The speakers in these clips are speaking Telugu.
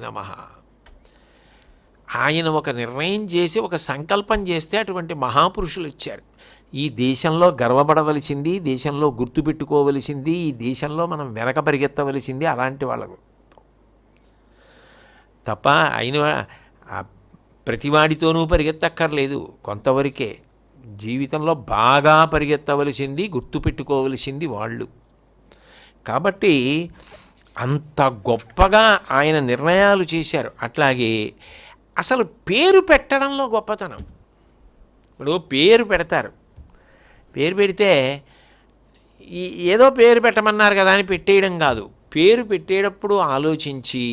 నమః. ఆయన ఒక నిర్ణయం చేసి ఒక సంకల్పం చేస్తే అటువంటి మహాపురుషులు వచ్చారు. ఈ దేశంలో గర్వపడవలసింది, దేశంలో గుర్తుపెట్టుకోవలసింది, ఈ దేశంలో మనం వెనక పరిగెత్తవలసింది అలాంటి వాళ్ళకు తప్ప ఆయన ప్రతివాడితోనూ పరిగెత్తక్కర్లేదు. కొంతవరకే జీవితంలో బాగా పరిగెత్తవలసింది, గుర్తుపెట్టుకోవలసింది వాళ్ళు. కాబట్టి అంత గొప్పగా ఆయన నిర్ణయాలు చేశారు. అట్లాగే అసలు పేరు పెట్టడంలో గొప్పతనం. ఇప్పుడు పేరు పెడతారు, పేరు పెడితే ఏదో పేరు పెట్టమన్నారు కదా అని పెట్టేయడం కాదు. పేరు పెట్టేటప్పుడు ఆలోచించి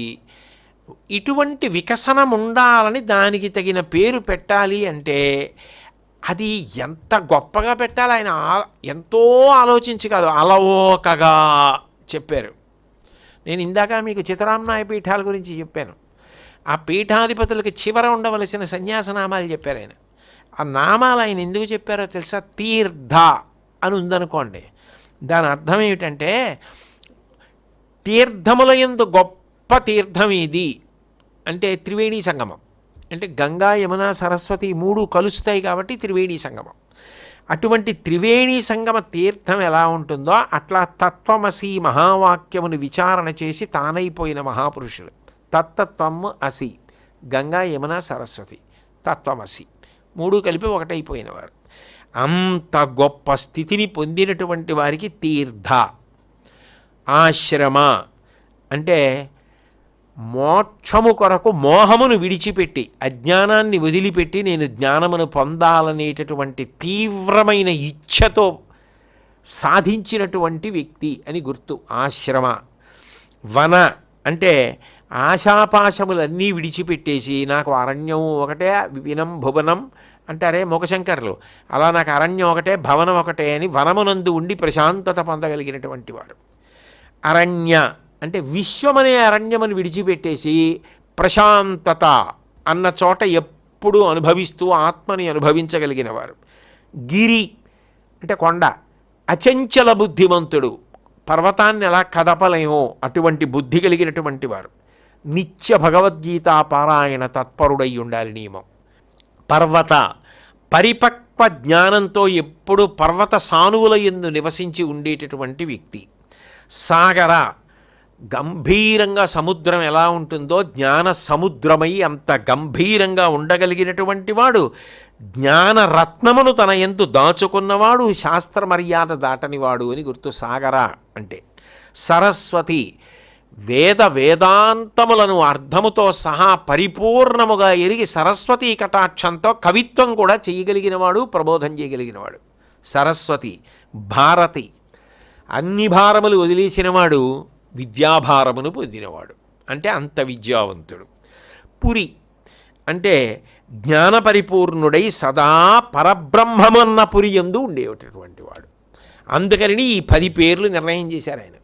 ఇటువంటి వికసనం ఉండాలని దానికి తగిన పేరు పెట్టాలి అంటే అది ఎంత గొప్పగా పెట్టాలి. ఆయన ఎంతో ఆలోచించి కాదు, అలవోకగా చెప్పారు. నేను ఇందాక మీకు చిత్తరామనాయ పీఠాల గురించి చెప్పాను. ఆ పీఠాధిపతులకి చివర ఉండవలసిన సన్యాసనామాలు చెప్పారు ఆయన. ఆ నామాలు ఆయన ఎందుకు చెప్పారో తెలుసా? తీర్థ అని ఉందనుకోండి, దాని అర్థం ఏమిటంటే తీర్థముల యందు గొప్ప తీర్థం ఇది అంటే త్రివేణీ సంగమం. అంటే గంగా, యమున, సరస్వతి మూడు కలుస్తాయి కాబట్టి త్రివేణీ సంగమం. అటువంటి త్రివేణీ సంగమ తీర్థం ఎలా ఉంటుందో అట్లా తత్వమసి మహావాక్యమును విచారణ చేసి తానైపోయిన మహాపురుషులు. తత్తత్వము అసి, గంగా, యమున, సరస్వతి, తత్వమసి మూడు కలిపి ఒకటైపోయినవారు. అంత గొప్ప స్థితిని పొందినటువంటి వారికి తీర్థ. ఆశ్రమ అంటే మోక్షము కొరకు మోహమును విడిచిపెట్టి, అజ్ఞానాన్ని వదిలిపెట్టి నేను జ్ఞానమును పొందాలనేటటువంటి తీవ్రమైన ఇచ్ఛతో సాధించినటువంటి వ్యక్తి అని గుర్తు. ఆశ్రమ. వన అంటే ఆశాపాశములన్నీ విడిచిపెట్టేసి నాకు అరణ్యం ఒకటే, వినం భువనం అంటారే మూకశంకర్లు, అలా నాకు అరణ్యం ఒకటే, భవనం ఒకటే అని వనమునందు ఉండి ప్రశాంతత పొందగలిగినటువంటి వాడు. అరణ్య అంటే విశ్వమనే అరణ్యమని విడిచిపెట్టేసి ప్రశాంతత అన్న చోట ఎప్పుడూ అనుభవిస్తూ ఆత్మని అనుభవించగలిగిన వారు. గిరి అంటే కొండ. అచంచల బుద్ధిమంతుడు, పర్వతాన్ని ఎలా కదపలేమో అటువంటి బుద్ధి కలిగినటువంటి వారు. నిత్య భగవద్గీత పారాయణ తత్పరుడై ఉండాలి నియమం. పర్వత పరిపక్వ జ్ఞానంతో ఎప్పుడు పర్వత సానువుల యందు నివసించి ఉండేటటువంటి వ్యక్తి. సాగర గంభీరంగా సముద్రం ఎలా ఉంటుందో జ్ఞాన సముద్రమై అంత గంభీరంగా ఉండగలిగినటువంటి వాడు. జ్ఞానరత్నమును తన యందు దాచుకున్నవాడు, శాస్త్ర మర్యాద దాటనివాడు అని గుర్తు. సాగర అంటే సరస్వతి వేదాంతములను అర్థముతో సహా పరిపూర్ణముగా ఎరిగి సరస్వతీ కటాక్షంతో కవిత్వం కూడా చేయగలిగినవాడు, ప్రబోధం చేయగలిగినవాడు. సరస్వతి. భారతి అన్ని భారములు వదిలేసినవాడు, విద్యాభారమును పొందినవాడు అంటే అంత విద్యావంతుడు. పురి అంటే జ్ఞాన పరిపూర్ణుడై సదా పరబ్రహ్మమన్న పురి యందు ఉండేటటువంటి వాడు. అందుకని ఈ 10 పేర్లు నిర్ణయం చేశారు ఆయన.